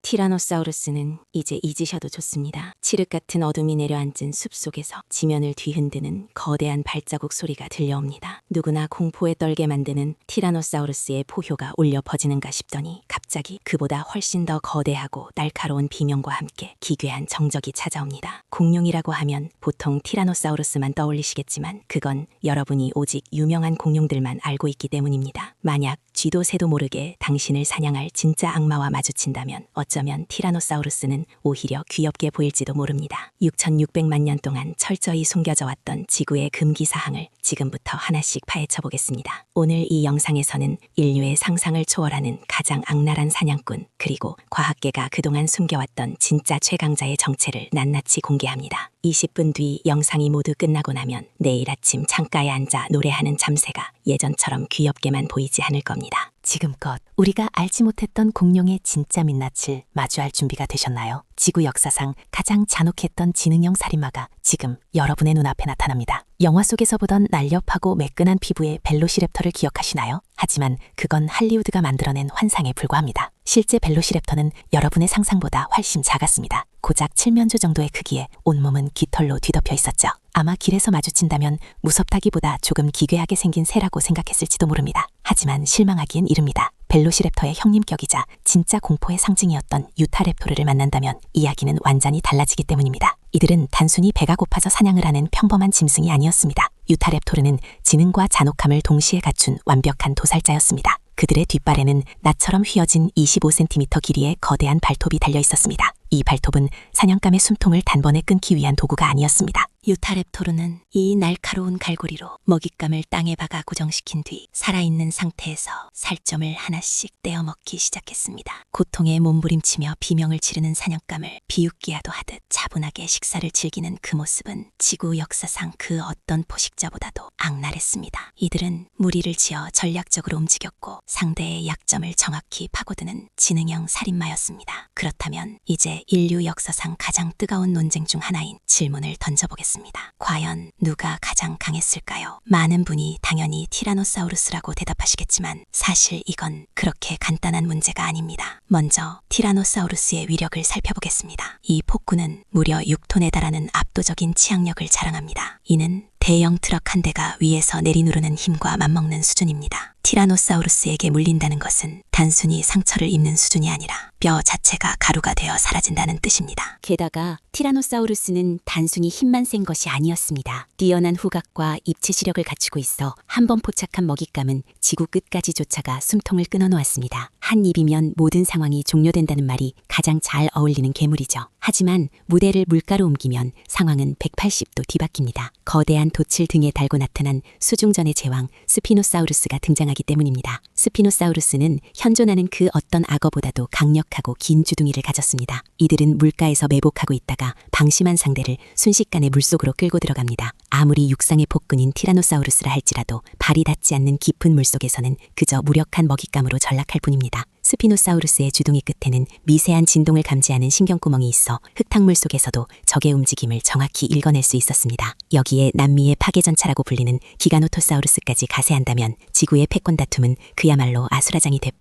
티라노사우루스는 이제 잊으셔도 좋습니다. 칠흑 같은 어둠이 내려앉은 숲속에서 지면을 뒤흔드는 거대한 발자국 소리가 들려옵니다. 누구나 공포에 떨게 만드는 티라노사우루스의 포효가 울려 퍼지는가 싶더니 갑자기 그보다 훨씬 더 거대하고 날카로운 비명과 함께 기괴한 정적이 찾아옵니다. 공룡이라고 하면 보통 티라노사우루스만 떠올리시겠지만 그건 여러분이 오직 유명한 공룡들만 알고 있기 때문입니다. 만약 쥐도 새도 모르게 당신을 사냥할 진짜 악마와 마주친다면 어쩌면 티라노사우루스는 오히려 귀엽게 보일지도 모릅니다. 6600만 년 동안 철저히 숨겨져 왔던 지구의 금기사항을 지금부터 하나씩 파헤쳐 보겠습니다. 오늘 이 영상에서는 인류의 상상을 초월하는 가장 악랄한 사냥꾼 그리고 과학계가 그동안 숨겨왔던 진짜 최강자의 정체를 낱낱이 공개합니다. 20분 뒤 영상이 모두 끝나고 나면 내일 아침 창가에 앉아 노래하는 참새가 예전처럼 귀엽게만 보이지 않을 겁니다. 지금껏 우리가 알지 못했던 공룡의 진짜 민낯을 마주할 준비가 되셨나요? 지구 역사상 가장 잔혹했던 지능형 살인마가 지금 여러분의 눈앞에 나타납니다. 영화 속에서 보던 날렵하고 매끈한 피부의 벨로시랩터를 기억하시나요? 하지만 그건 할리우드가 만들어낸 환상에 불과합니다. 실제 벨로시랩터는 여러분의 상상보다 훨씬 작았습니다. 고작 7면조 정도의 크기에 온몸은 깃털로 뒤덮여 있었죠. 아마 길에서 마주친다면 무섭다기보다 조금 기괴하게 생긴 새라고 생각했을지도 모릅니다. 하지만 실망하기엔 이릅니다. 벨로시랩터의 형님격이자 진짜 공포의 상징이었던 유타랩토르를 만난다면 이야기는 완전히 달라지기 때문입니다. 이들은 단순히 배가 고파서 사냥을 하는 평범한 짐승이 아니었습니다. 유타랩토르는 지능과 잔혹함을 동시에 갖춘 완벽한 도살자였습니다. 그들의 뒷발에는 나처럼 휘어진 25cm 길이의 거대한 발톱이 달려 있었습니다. 이 발톱은 사냥감의 숨통을 단번에 끊기 위한 도구가 아니었습니다. 유타랩토르는 이 날카로운 갈고리로 먹잇감을 땅에 박아 고정시킨 뒤 살아있는 상태에서 살점을 하나씩 떼어먹기 시작했습니다. 고통에 몸부림치며 비명을 지르는 사냥감을 비웃기야도 하듯 차분하게 식사를 즐기는 그 모습은 지구 역사상 그 어떤 포식자보다도 악랄했습니다. 이들은 무리를 지어 전략적으로 움직였고 상대의 약점을 정확히 파고드는 지능형 살인마였습니다. 그렇다면 이제 인류 역사상 가장 뜨거운 논쟁 중 하나인 질문을 던져보겠습니다. 과연 누가 가장 강했을까요? 많은 분이 당연히 티라노사우루스라고 대답하시겠지만 사실 이건 그렇게 간단한 문제가 아닙니다. 먼저 티라노사우루스의 위력을 살펴보겠습니다. 이 폭군은 무려 6톤에 달하는 압도적인 치악력을 자랑합니다. 이는 대형 트럭 한 대가 위에서 내리누르는 힘과 맞먹는 수준입니다. 티라노사우루스에게 물린다는 것은 단순히 상처를 입는 수준이 아니라 뼈 자체가 가루가 되어 사라진다는 뜻입니다. 게다가 티라노사우루스는 단순히 힘만 센 것이 아니었습니다. 뛰어난 후각과 입체 시력을 갖추고 있어 한 번 포착한 먹잇감은 지구 끝까지 쫓아가 숨통을 끊어놓았습니다. 한 입이면 모든 상황이 종료된다는 말이 가장 잘 어울리는 괴물이죠. 하지만 무대를 물가로 옮기면 상황은 180도 뒤바뀝니다. 거대한 돛을 등에 달고 나타난 수중전의 제왕 스피노사우루스가 등장하기 때문입니다. 스피노사우루스는 현존하는 그 어떤 악어보다도 강력하고 긴 주둥이를 가졌습니다. 이들은 물가에서 매복하고 있다가 방심한 상대를 순식간에 물속으로 끌고 들어갑니다. 아무리 육상의 폭군인 티라노사우루스라 할지라도 발이 닿지 않는 깊은 물속에서는 그저 무력한 먹잇감으로 전락할 뿐입니다. 스피노사우루스의 주둥이 끝에는 미세한 진동을 감지하는 신경구멍이 있어 흙탕물 속에서도 적의 움직임을 정확히 읽어낼 수 있었습니다. 여기에 남미의 파괴전차라고 불리는 기가노토사우루스까지 가세한다면 지구의 패권 다툼은 그야말로 아수라장이 됩니다.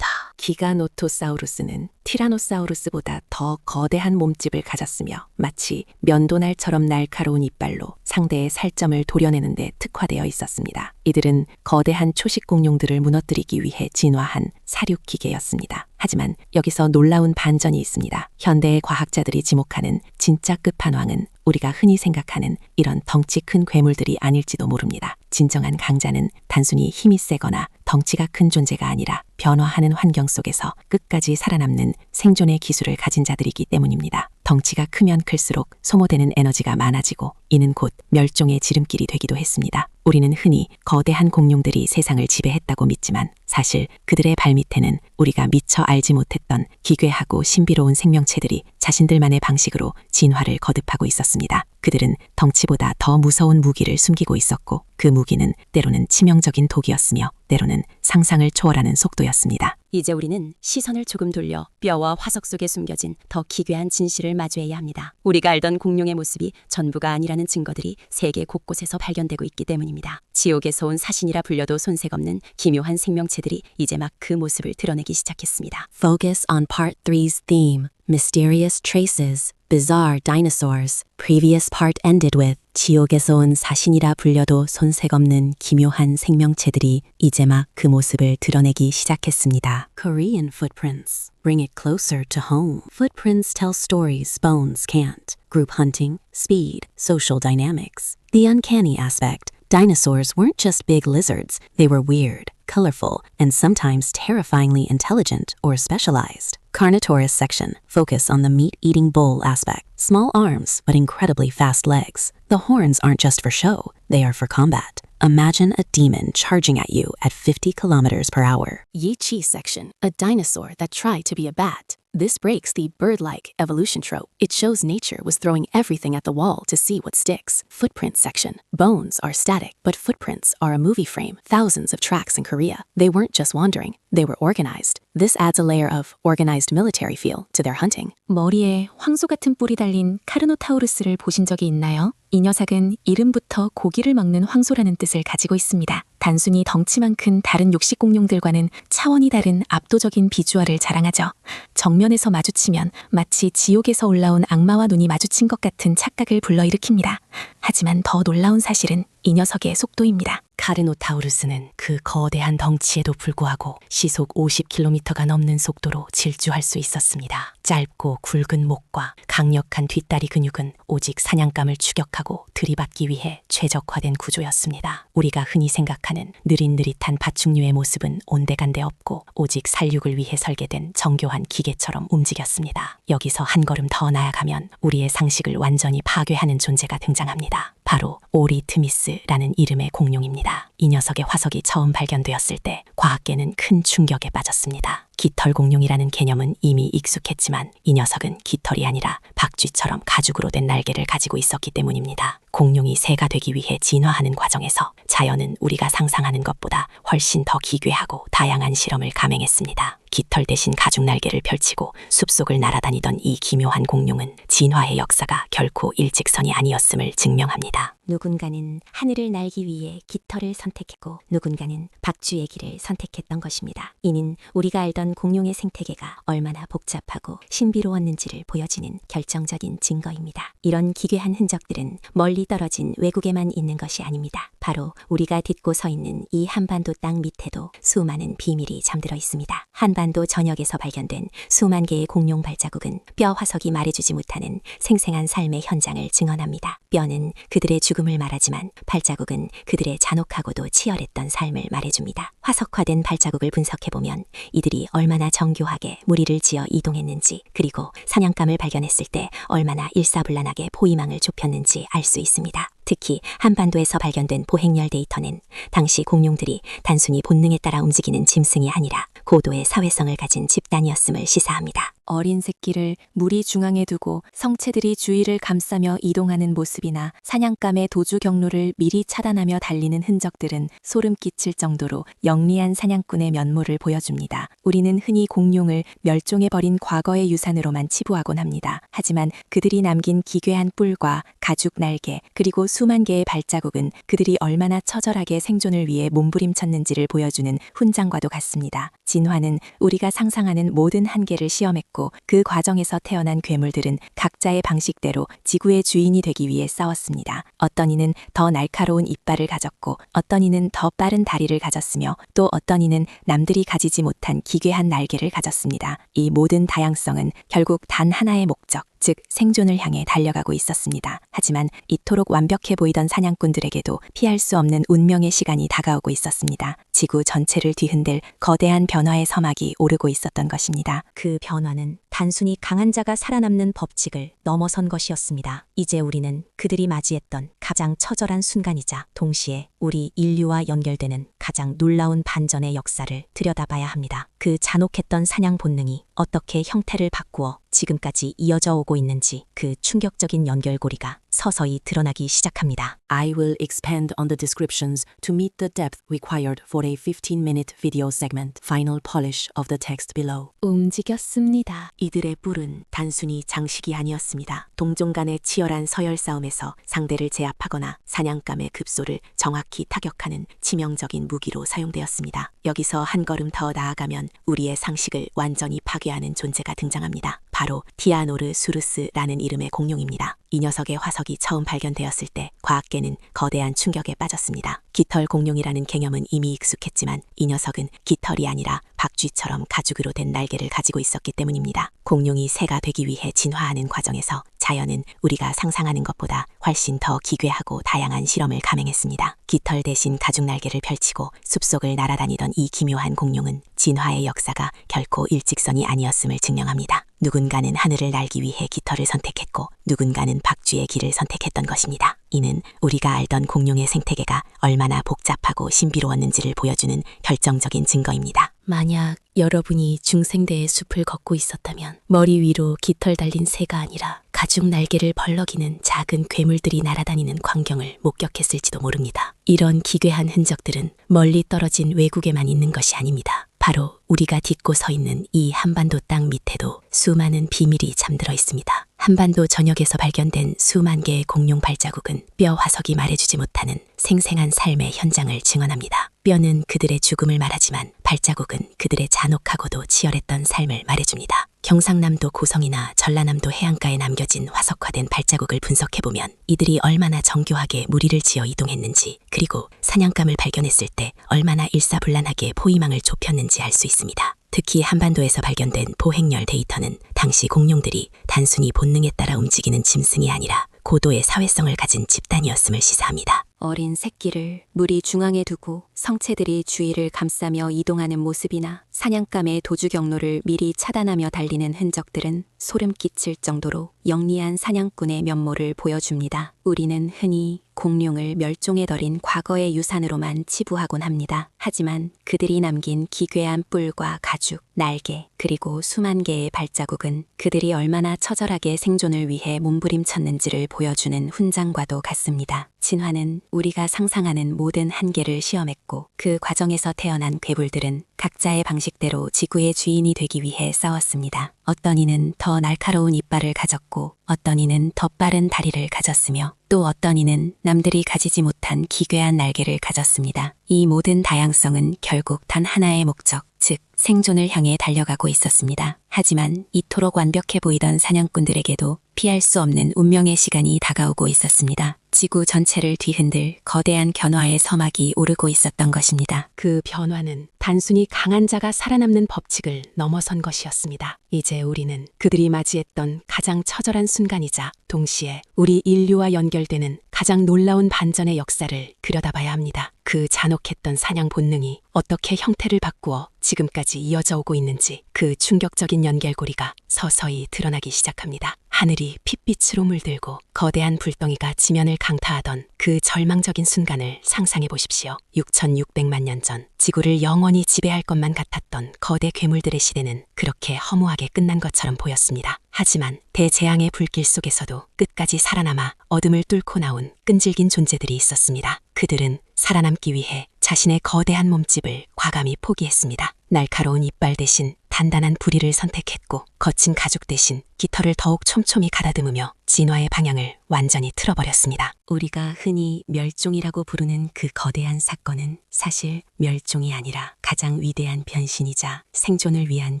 기가노토사우루스는 티라노사우루스보다 더 거대한 몸집을 가졌으며 마치 면도날처럼 날카로운 이빨로 상대의 살점을 도려내는 데 특화되어 있었습니다. 이들은 거대한 초식 공룡들을 무너뜨리기 위해 진화한 사륙기계였습니다. 하지만 여기서 놀라운 반전이 있습니다. 현대의 과학자들이 지목하는 진짜 끝판왕은 우리가 흔히 생각하는 이런 덩치 큰 괴물들이 아닐지도 모릅니다. 진정한 강자는 단순히 힘이 세거나 덩치가 큰 존재가 아니라 변화하는 환경 속에서 끝까지 살아남는 생존의 기술을 가진 자들이기 때문입니다. 덩치가 크면 클수록 소모되는 에너지가 많아지고 이는 곧 멸종의 지름길이 되기도 했습니다. 우리는 흔히 거대한 공룡들이 세상을 지배했다고 믿지만 사실 그들의 발밑에는 우리가 미처 알지 못했던 기괴하고 신비로운 생명체들이 자신들만의 방식으로 진화를 거듭하고 있었습니다. 그들은 덩치보다 더 무서운 무기를 숨기고 있었고 그 무기는 때로는 치명적인 독이었으며 때로는 상상을 초월하는 속도였습니다. 이제 우리는 시선을 조금 돌려 뼈와 화석 속에 숨겨진 더 기괴한 진실을 마주해야 합니다. 우리가 알던 공룡의 모습이 전부가 아니라는 증거들이 세계 곳곳에서 발견되고 있기 때문입니다. 지옥에서 온 사신이라 불려도 손색 없는 기묘한 생명체들이 이제 막 그 모습을 드러내기 시작했습니다. Focus on Part 3's theme, Mysterious Traces, Bizarre Dinosaurs. Previous part ended with 지옥에서 온 사신이라 불려도 손색 없는 기묘한 생명체들이 이제 막 그 모습을 드러내기 시작했습니다. Korean footprints. Bring it closer to home. Footprints tell stories bones can't. Group hunting, speed, social dynamics. The uncanny aspect. Dinosaurs weren't just big lizards, they were weird, colorful, and sometimes terrifyingly intelligent or specialized. Carnotaurus section. Focus on the meat-eating bull aspect. Small arms, but incredibly fast legs. The horns aren't just for show, they are for combat. Imagine a demon charging at you at 50 kilometers per hour. Yi-Chi section. A dinosaur that tried to be a bat. This breaks the bird-like evolution trope. It shows nature was throwing everything at the wall to see what sticks. Footprint section. Bones are static, but footprints are a movie frame. Thousands of tracks in Korea. They weren't just wandering, they were organized. This adds a layer of organized military feel to their hunting. 머리에 황소 같은 뿔이 달린 카르노타우루스를 보신 적이 있나요? 이 녀석은 이름부터 고기를 먹는 황소라는 뜻을 가지고 있습니다. 단순히 덩치만 큰 다른 육식 공룡들과는 차원이 다른 압도적인 비주얼을 자랑하죠. 정면에서 마주치면 마치 지옥에서 올라온 악마와 눈이 마주친 것 같은 착각을 불러일으킵니다. 하지만 더 놀라운 사실은 이 녀석의 속도입니다. 카르노타우루스는 그 거대한 덩치에도 불구하고 시속 50km가 넘는 속도로 질주할 수 있었습니다. 짧고 굵은 목과 강력한 뒷다리 근육은 오직 사냥감을 추격하고 들이받기 위해 최적화된 구조였습니다. 우리가 흔히 생각하는 느릿느릿한 파충류의 모습은 온데간데 없고 오직 살육을 위해 설계된 정교한 기계처럼 움직였습니다. 여기서 한 걸음 더 나아가면 우리의 상식을 완전히 파괴하는 존재가 등장합니다. 바로 오리트미스라는 이름의 공룡입니다. 이 녀석의 화석이 처음 발견되었을 때 과학계는 큰 충격에 빠졌습니다. 깃털 공룡이라는 개념은 이미 익숙했지만 이 녀석은 깃털이 아니라 박쥐처럼 가죽으로 된 날개를 가지고 있었기 때문입니다. 공룡이 새가 되기 위해 진화하는 과정에서 자연은 우리가 상상하는 것보다 훨씬 더 기괴하고 다양한 실험을 감행했습니다. 깃털 대신 가죽 날개를 펼치고 숲속을 날아다니던 이 기묘한 공룡은 진화의 역사가 결코 일직선이 아니었음을 증명합니다. 누군가는 하늘을 날기 위해 깃털을 선택했고 누군가는 박쥐의 길을 선택했던 것입니다. 이는 우리가 알던 공룡의 생태계가 얼마나 복잡하고 신비로웠는지를 보여주는 결정적인 증거입니다. 이런 기괴한 흔적들은 멀리 떨어진 외국에만 있는 것이 아닙니다. 바로 우리가 딛고 서 있는 이 한반도 땅 밑에도 수많은 비밀이 잠들어 있습니다. 한반도 전역에서 발견된 수만 개의 공룡 발자국은 뼈 화석이 말해주지 못하는 생생한 삶의 현장을 증언합니다. 뼈는 그들의 죽음을 말하지만 발자국은 그들의 잔혹하고도 치열했던 삶을 말해줍니다. 화석화된 발자국을 분석해보면 이들이 얼마나 정교하게 무리를 지어 이동했는지 그리고 사냥감을 발견했을 때 얼마나 일사불란하게 포위망을 좁혔는지 알 수 있습니다. 특히 한반도에서 발견된 보행열 데이터는 당시 공룡들이 단순히 본능에 따라 움직이는 짐승이 아니라 고도의 사회성을 가진 집단이었음을 시사합니다. 어린 새끼를 무리 중앙에 두고 성체들이 주위를 감싸며 이동하는 모습이나 사냥감의 도주 경로를 미리 차단하며 달리는 흔적들은 소름 끼칠 정도로 영리한 사냥꾼의 면모를 보여줍니다. 우리는 흔히 공룡을 멸종해버린 과거의 유산으로만 치부하곤 합니다. 하지만 그들이 남긴 기괴한 뿔과 가죽 날개 그리고 수만 개의 발자국은 그들이 얼마나 처절하게 생존을 위해 몸부림쳤는지를 보여주는 훈장과도 같습니다. 진화는 우리가 상상하는 모든 한계를 시험했고 그 과정에서 태어난 괴물들은 각자의 방식대로 지구의 주인이 되기 위해 싸웠습니다. 어떤 이는 더 날카로운 이빨을 가졌고 어떤 이는 더 빠른 다리를 가졌으며 또 어떤 이는 남들이 가지지 못한 기괴한 날개를 가졌습니다. 이 모든 다양성은 결국 단 하나의 목적, 즉 생존을 향해 달려가고 있었습니다. 하지만 이토록 완벽해 보이던 사냥꾼들에게도 피할 수 없는 운명의 시간이 다가오고 있었습니다. 지구 전체를 뒤흔들 거대한 변화의 서막이 오르고 있었던 것입니다. 그 변화는 단순히 강한 자가 살아남는 법칙을 넘어선 것이었습니다. 이제 우리는 그들이 맞이했던 가장 처절한 순간이자 동시에 우리 인류와 연결되는 가장 놀라운 반전의 역사를 들여다봐야 합니다. 그 잔혹했던 사냥 본능이 어떻게 형태를 바꾸어 지금까지 이어져 오고 있는지 그 충격적인 연결고리가 서서히 드러나기 시작합니다. I will expand on the descriptions to meet the depth required for a 15-minute video segment. Final polish of the text below. 움직였습니다. 이들의 뿔은 단순히 장식이 아니었습니다. 동종 간의 치열한 서열 싸움에서 상대를 제압하거나 사냥감의 급소를 정확히 타격하는 치명적인 무기로 사용되었습니다. 여기서 한 걸음 더 나아가면 우리의 상식을 완전히 파괴하는 존재가 등장합니다. 바로 티아노르수루스라는 이름의 공룡입니다. 이 녀석의 화석이 처음 발견되었을 때 과학계는 거대한 충격에 빠졌습니다. 깃털 공룡이라는 개념은 이미 익숙했지만 이 녀석은 깃털이 아니라 박쥐처럼 가죽으로 된 날개를 가지고 있었기 때문입니다. 공룡이 새가 되기 위해 진화하는 과정에서 자연은 우리가 상상하는 것보다 훨씬 더 기괴하고 다양한 실험을 감행했습니다. 깃털 대신 가죽 날개를 펼치고 숲속을 날아다니던 이 기묘한 공룡은 진화의 역사가 결코 일직선이 아니었음을 증명합니다. 누군가는 하늘을 날기 위해 깃털을 선택했고 누군가는 박쥐의 길을 선택했던 것입니다. 이는 우리가 알던 공룡의 생태계가 얼마나 복잡하고 신비로웠는지를 보여주는 결정적인 증거입니다. 만약 여러분이 중생대의 숲을 걷고 있었다면 머리 위로 깃털 달린 새가 아니라 가죽 날개를 벌럭이는 작은 괴물들이 날아다니는 광경을 목격했을지도 모릅니다. 이런 기괴한 흔적들은 멀리 떨어진 외국에만 있는 것이 아닙니다. 바로 우리가 딛고 서 있는 이 한반도 땅 밑에도 수많은 비밀이 잠들어 있습니다. 한반도 전역에서 발견된 수만 개의 공룡 발자국은 뼈 화석이 말해주지 못하는 생생한 삶의 현장을 증언합니다. 뼈는 그들의 죽음을 말하지만 발자국은 그들의 잔혹하고도 치열했던 삶을 말해줍니다. 경상남도 고성이나 전라남도 해안가에 남겨진 화석화된 발자국을 분석해보면 이들이 얼마나 정교하게 무리를 지어 이동했는지 그리고 사냥감을 발견했을 때 얼마나 일사불란하게 포위망을 좁혔는지 알 수 있습니다. 특히 한반도에서 발견된 보행렬 데이터는 당시 공룡들이 단순히 본능에 따라 움직이는 짐승이 아니라 고도의 사회성을 가진 집단이었음을 시사합니다. 어린 새끼를 무리 중앙에 두고 성체들이 주위를 감싸며 이동하는 모습이나 사냥감의 도주 경로를 미리 차단하며 달리는 흔적들은 소름 끼칠 정도로 영리한 사냥꾼의 면모를 보여줍니다. 우리는 흔히 공룡을 멸종에 들인 과거의 유산으로만 치부하곤 합니다. 하지만 그들이 남긴 기괴한 뿔과 가죽, 날개, 그리고 수만 개의 발자국은 그들이 얼마나 처절하게 생존을 위해 몸부림쳤는지를 보여주는 훈장과도 같습니다. 진화는 우리가 상상하는 모든 한계를 시험했고 그 과정에서 태어난 괴물들은 각자의 방식대로 지구의 주인이 되기 위해 싸웠습니다. 어떤 이는 더 날카로운 이빨을 가졌고 어떤 이는 더 빠른 다리를 가졌으며 또 어떤 이는 남들이 가지지 못한 기괴한 날개를 가졌습니다. 이 모든 다양성은 결국 단 하나의 목적, 즉 생존을 향해 달려가고 있었습니다. 하지만 이토록 완벽해 보이던 사냥꾼들에게도 피할 수 없는 운명의 시간이 다가오고 있었습니다. 지구 전체를 뒤흔들 거대한 변화의 서막이 오르고 있었던 것입니다. 그 변화는 단순히 강한 자가 살아남는 법칙을 넘어선 것이었습니다. 이제 우리는 그들이 맞이했던 가장 처절한 순간이자 동시에 우리 인류와 연결되는 가장 놀라운 반전의 역사를 들여다봐야 합니다. 그 잔혹했던 사냥 본능이 어떻게 형태를 바꾸어 지금까지 이어져 오고 있는지 그 충격적인 연결고리가 서서히 드러나기 시작합니다. 하늘이 핏빛으로 물들고 거대한 불덩이가 지면을 강타하던 그 절망적인 순간을 상상해 보십시오. 6,600만 년 전 지구를 영원히 지배할 것만 같았던 거대 괴물들의 시대는 그렇게 허무하게 끝난 것처럼 보였습니다. 하지만 대재앙의 불길 속에서도 끝까지 살아남아 어둠을 뚫고 나온 끈질긴 존재들이 있었습니다. 그들은 살아남기 위해 자신의 거대한 몸집을 과감히 포기했습니다. 날카로운 이빨 대신 단단한 부리를 선택했고 거친 가죽 대신 깃털을 더욱 촘촘히 가다듬으며 진화의 방향을 완전히 틀어버렸습니다. 우리가 흔히 멸종이라고 부르는 그 거대한 사건은 사실 멸종이 아니라 가장 위대한 변신이자 생존을 위한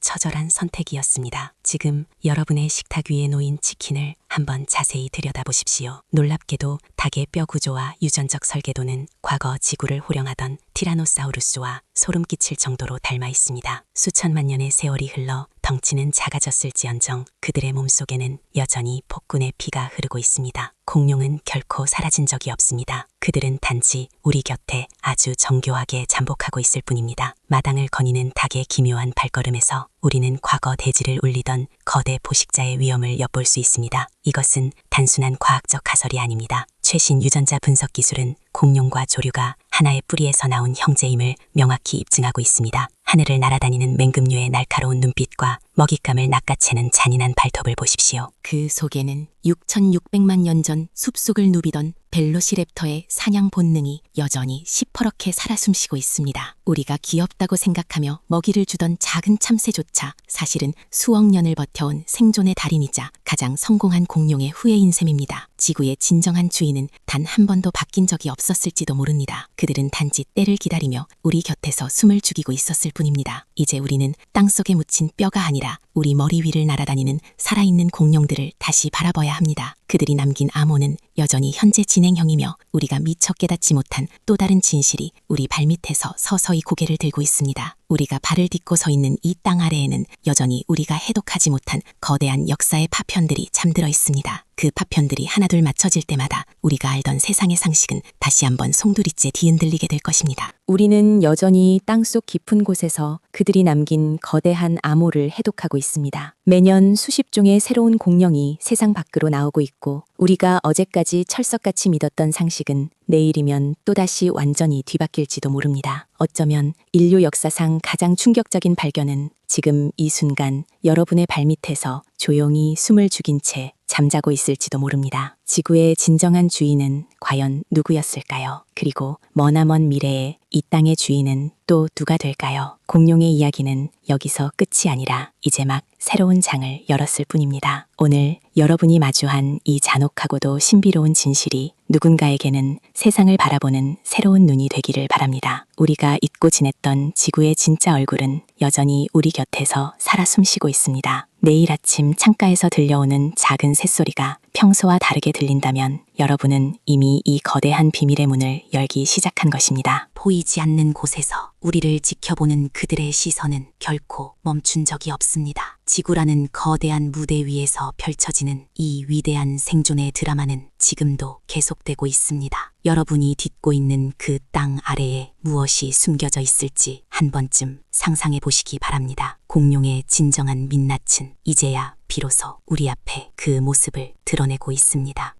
처절한 선택이었습니다. 지금 여러분의 식탁 위에 놓인 치킨을 한번 자세히 들여다보십시오. 놀랍게도 닭의 뼈 구조와 유전적 설계도는 과거 지구를 호령하던 티라노사우루스와 소름 끼칠 정도로 닮아 있습니다. 수천만 년의 세월이 흘러 덩치는 작아졌을지언정 그들의 몸속에는 여전히 폭군의 피가 흐르고 있습니다. 공룡은 결코 사라진 적이 없습니다. 그들은 단지 우리 곁에 아주 정교하게 잠복하고 있을 뿐입니다. 마당을 거니는 닭의 기묘한 발걸음에서 우리는 과거 대지를 울리던 거대 포식자의 위험을 엿볼 수 있습니다. 이것은 단순한 과학적 가설이 아닙니다. 최신 유전자 분석 기술은 공룡과 조류가 하나의 뿌리에서 나온 형제임을 명확히 입증하고 있습니다. 하늘을 날아다니는 맹금류의 날카로운 눈빛과 먹잇감을 낚아채는 잔인한 발톱을 보십시오. 그 속에는 6,600만 년 전 숲속을 누비던 벨로시랩터의 사냥 본능이 여전히 시퍼렇게 살아 숨쉬고 있습니다. 우리가 귀엽다고 생각하며 먹이를 주던 작은 참새조차 사실은 수억 년을 버텨온 생존의 달인이자 가장 성공한 공룡의 후예인 셈입니다. 지구의 진정한 주인은 단 한 번도 바뀐 적이 없었을지도 모릅니다. 그들은 단지 때를 기다리며 우리 곁에서 숨을 죽이고 있었을 뿐입니다. 이제 우리는 땅속에 묻힌 뼈가 아니라 우리 머리 위를 날아다니는 살아있는 공룡들을 다시 바라봐야 합니다. 그들이 남긴 암호는 여전히 현재 진행형이며 우리가 미처 깨닫지 못한 또 다른 진실이 우리 발밑에서 서서히 고개를 들고 있습니다. 우리가 발을 딛고 서 있는 이 땅 아래에는 여전히 우리가 해독하지 못한 거대한 역사의 파편들이 잠들어 있습니다. 그 파편들이 하나둘 맞춰질 때마다 우리가 알던 세상의 상식은 다시 한번 송두리째 뒤흔들리게 될 것입니다. 우리는 여전히 땅속 깊은 곳에서 그들이 남긴 거대한 암호를 해독하고 있습니다. 매년 수십 종의 새로운 공룡이 세상 밖으로 나오고 있고 우리가 어제까지 철석같이 믿었던 상식은 내일이면 또다시 완전히 뒤바뀔지도 모릅니다. 어쩌면 인류 역사상 가장 충격적인 발견은 지금 이 순간 여러분의 발밑에서 조용히 숨을 죽인 채 잠자고 있을지도 모릅니다. 지구의 진정한 주인은 과연 누구였을까요? 그리고 머나먼 미래에 이 땅의 주인은 또 누가 될까요? 공룡의 이야기는 여기서 끝이 아니라 이제 막 새로운 장을 열었을 뿐입니다. 오늘 여러분이 마주한 이 잔혹하고도 신비로운 진실이 누군가에게는 세상을 바라보는 새로운 눈이 되기를 바랍니다. 우리가 잊고 지냈던 지구의 진짜 얼굴은 여전히 우리 곁에서 살아 숨쉬고 있습니다. 내일 아침 창가에서 들려오는 작은 새소리가 평소와 다르게 들린다면 여러분은 이미 이 거대한 비밀의 문을 열기 시작한 것입니다. 보이지 않는 곳에서 우리를 지켜보는 그들의 시선은 결코 멈춘 적이 없습니다. 지구라는 거대한 무대 위에서 펼쳐지는 이 위대한 생존의 드라마는 지금도 계속되고 있습니다. 여러분이 딛고 있는 그 땅 아래에 무엇이 숨겨져 있을지 한 번쯤 상상해 보시기 바랍니다. 공룡의 진정한 민낯은 이제야 비로소 우리 앞에 그 모습을 드러내고 있습니다.